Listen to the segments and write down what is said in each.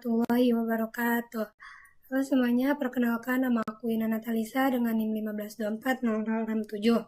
warahmatullahi wabarakatuh. Halo semuanya, perkenalkan nama aku Ina Natalisa dengan NIM 15240067.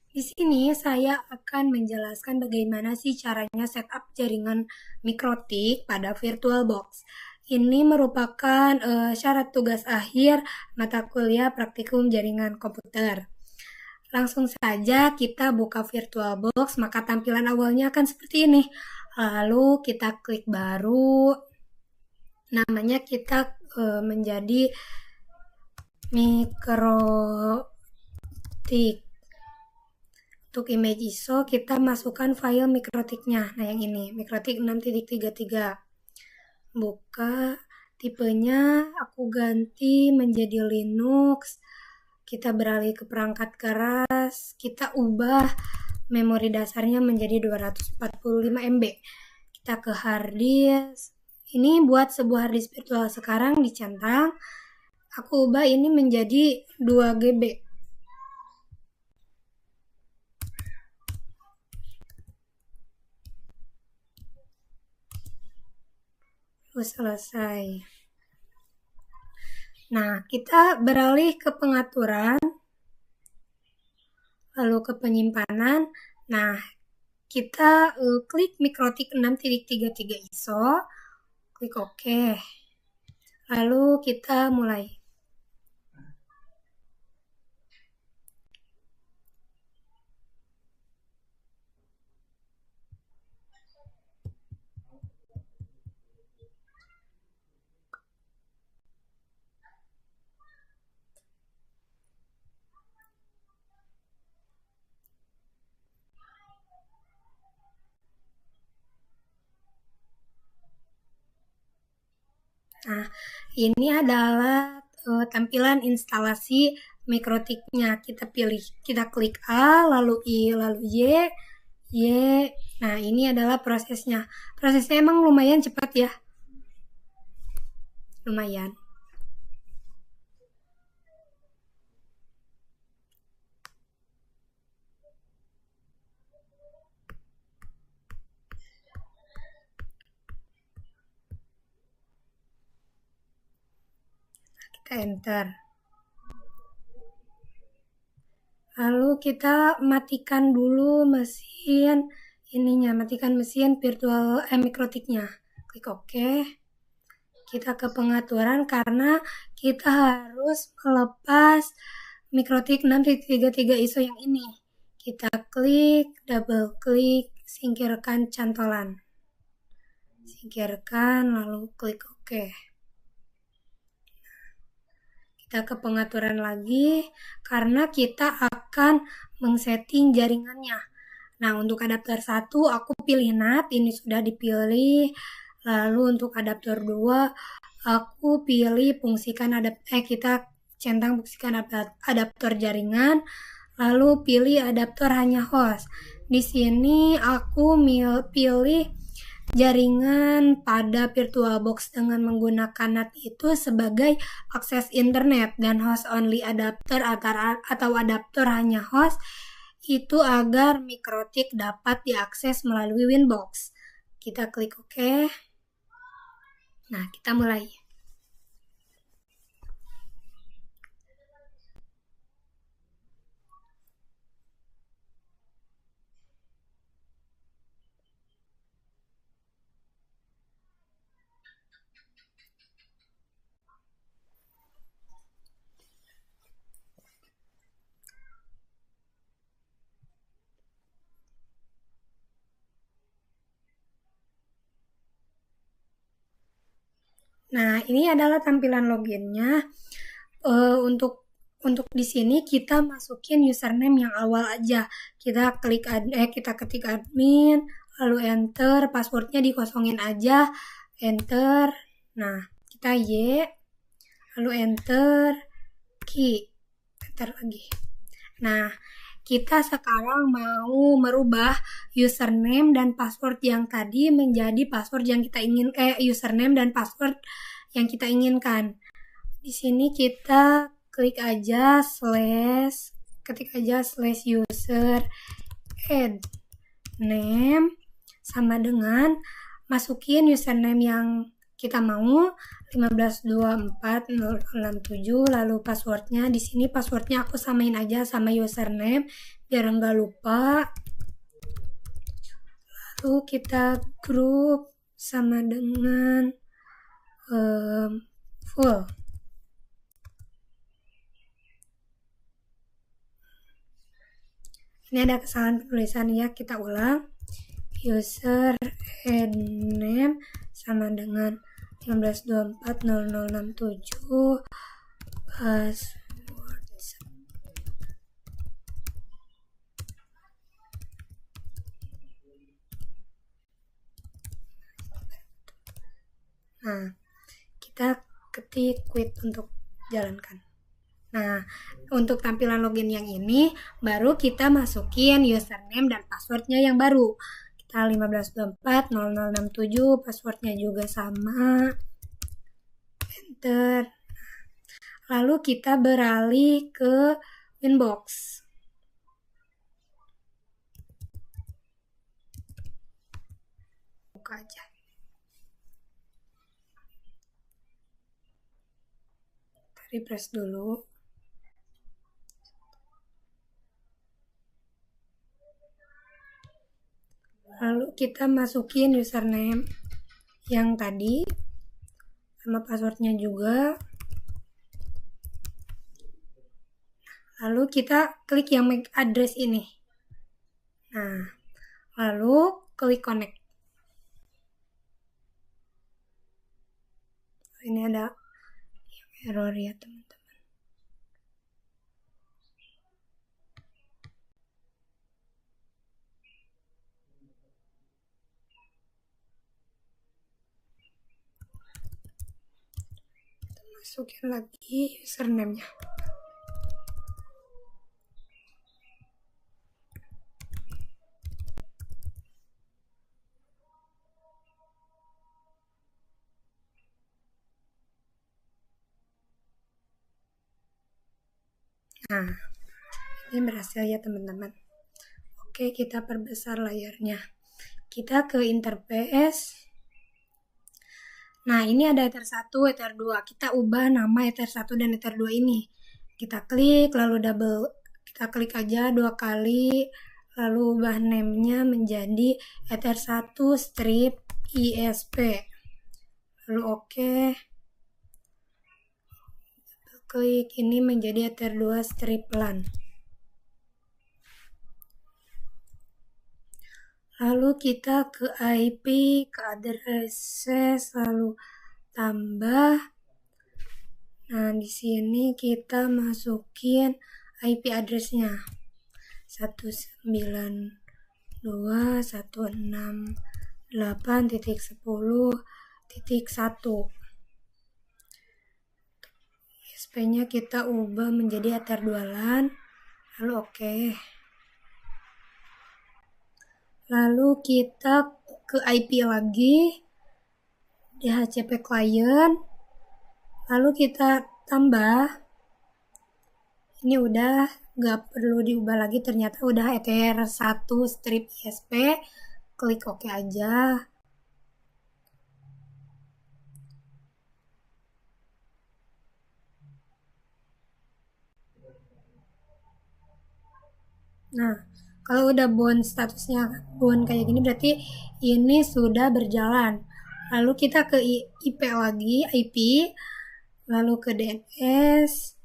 Di sini saya akan menjelaskan bagaimana sih caranya setup jaringan mikrotik pada VirtualBox. Ini merupakan syarat tugas akhir mata kuliah praktikum jaringan komputer. Langsung saja kita buka VirtualBox, maka tampilan awalnya akan seperti ini. Lalu kita klik baru, namanya kita menjadi mikrotik. Untuk image ISO kita masukkan file mikrotiknya. Nah yang ini, mikrotik 6.33. Buka, tipenya aku ganti menjadi Linux. Kita beralih ke perangkat keras, kita ubah memori dasarnya menjadi 245 MB. Kita ke hard disk. Ini buat sebuah hard disk virtual sekarang dicentang. Aku ubah ini menjadi 2 GB. Selesai. Nah, kita beralih ke pengaturan, lalu ke penyimpanan. Nah, kita klik mikrotik 6.33 ISO, klik OK. Lalu kita mulai. Nah, ini adalah tampilan instalasi mikrotiknya. Kita pilih, kita klik A, lalu I, lalu Y. Nah, ini adalah prosesnya. Prosesnya emang lumayan cepat ya. Lumayan. Kita enter. Lalu kita matikan dulu mesin ininya, matikan mesin virtual mikrotiknya. Klik OK. Kita ke pengaturan karena kita harus melepas mikrotik 6.33 ISO yang ini. Kita klik, double klik, singkirkan cantolan. Singkirkan, lalu klik OK. Kita ke pengaturan lagi karena kita akan mengsetting jaringannya. Nah, untuk adapter 1 aku pilih NAT, ini sudah dipilih. Lalu untuk adapter 2 aku pilih fungsikan kita centang fungsikan adapter jaringan, lalu pilih adapter hanya host. Di sini aku pilih jaringan pada VirtualBox dengan menggunakan NAT itu sebagai akses internet, dan host only adapter atau adapter hanya host itu agar mikrotik dapat diakses melalui Winbox. Kita klik OK. Nah, kita mulai. Nah, ini adalah tampilan loginnya. Untuk di sini kita masukin username yang awal aja. Kita ketik admin, lalu enter, passwordnya dikosongin aja, enter. Nah, kita Y, lalu enter, key, enter lagi. Nah, kita sekarang mau merubah username dan password yang tadi menjadi password yang kita username dan password yang kita inginkan. Di sini kita klik aja ketik aja /user add name sama dengan masukin username yang kita mau 15240067, lalu passwordnya di sini passwordnya aku samain aja sama username biar nggak lupa. Lalu kita grup sama dengan full. Ini ada kesalahan penulisan ya, kita ulang. User and name sama dengan 15240067, password. Nah, kita ketik quit untuk jalankan. Nah, untuk tampilan login yang ini baru kita masukin username dan passwordnya yang baru. Kita 15240067, passwordnya juga sama. Enter. Lalu kita beralih ke Winbox. Buka aja. Refresh dulu. Lalu kita masukin username yang tadi sama passwordnya juga. Lalu kita klik yang MAC address ini. Nah, lalu klik connect. Ini ada error ya teman-teman. Kita masukin lagi username-nya. Nah, ini berhasil ya teman-teman. Oke, kita perbesar layarnya. Kita ke interface. Nah, ini ada Ether 1, Ether 2. Kita ubah nama Ether 1 dan Ether 2 ini. Kita klik, lalu kita klik aja 2 kali, lalu ubah name-nya menjadi Ether 1 strip ISP. Lalu oke. Klik ini menjadi Ether 2 strip LAN. Lalu kita ke IP, ke addresses, lalu tambah. Nah, di sini kita masukin IP address-nya 192.168.10.1. ISP-nya kita ubah menjadi Ether 2 LAN, lalu oke. Lalu kita ke IP lagi, DHCP client, lalu kita tambah. Ini udah nggak perlu diubah lagi, ternyata udah Ether 1 strip ISP. Klik oke aja. Nah, kalau udah bound statusnya bound kayak gini berarti ini sudah berjalan. Lalu kita ke IP lagi, IP, lalu ke DNS.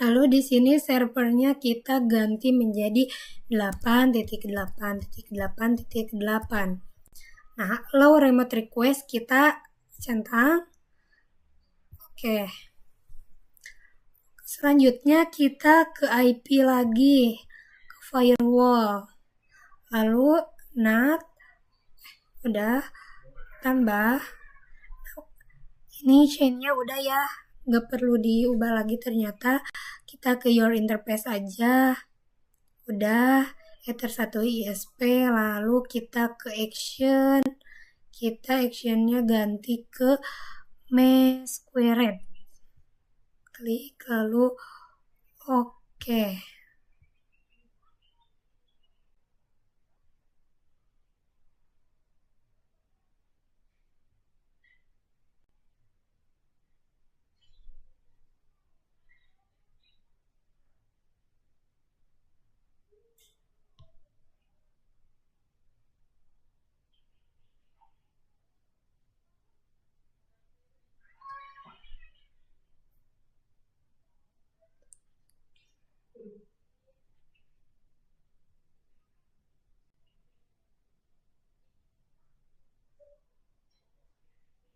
Lalu di sini servernya kita ganti menjadi 8.8.8.8. Nah, allow remote request kita centang. Oke. Selanjutnya kita ke IP lagi, ke firewall. Lalu NAT udah, tambah. Ini chainnya udah ya, nggak perlu diubah lagi ternyata. Kita ke your interface aja. Udah, Ether 1 ISP, lalu kita ke action. Kita actionnya ganti ke Mesquerade. Klik, lalu oke.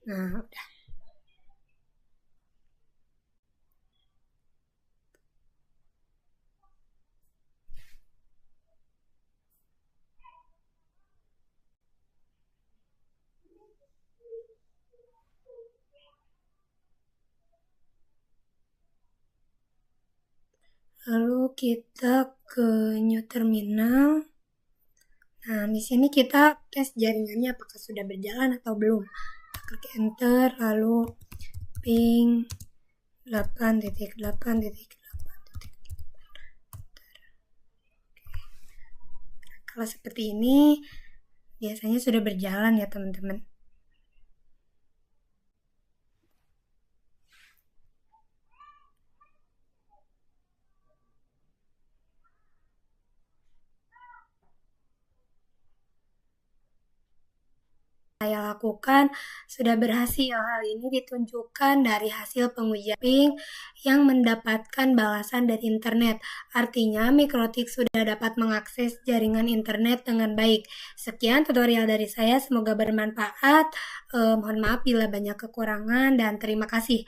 Nah, udah. Lalu kita ke new terminal. Nah, di sini kita tes jaringannya apakah sudah berjalan atau belum. Kita klik enter, lalu ping 8.8.8. Kalau seperti ini, biasanya sudah berjalan ya teman-teman. Saya lakukan sudah berhasil. Hal ini ditunjukkan dari hasil pengujian ping yang mendapatkan balasan dari internet. Artinya Mikrotik sudah dapat mengakses jaringan internet dengan baik. Sekian tutorial dari saya, semoga bermanfaat. Mohon maaf bila banyak kekurangan dan terima kasih.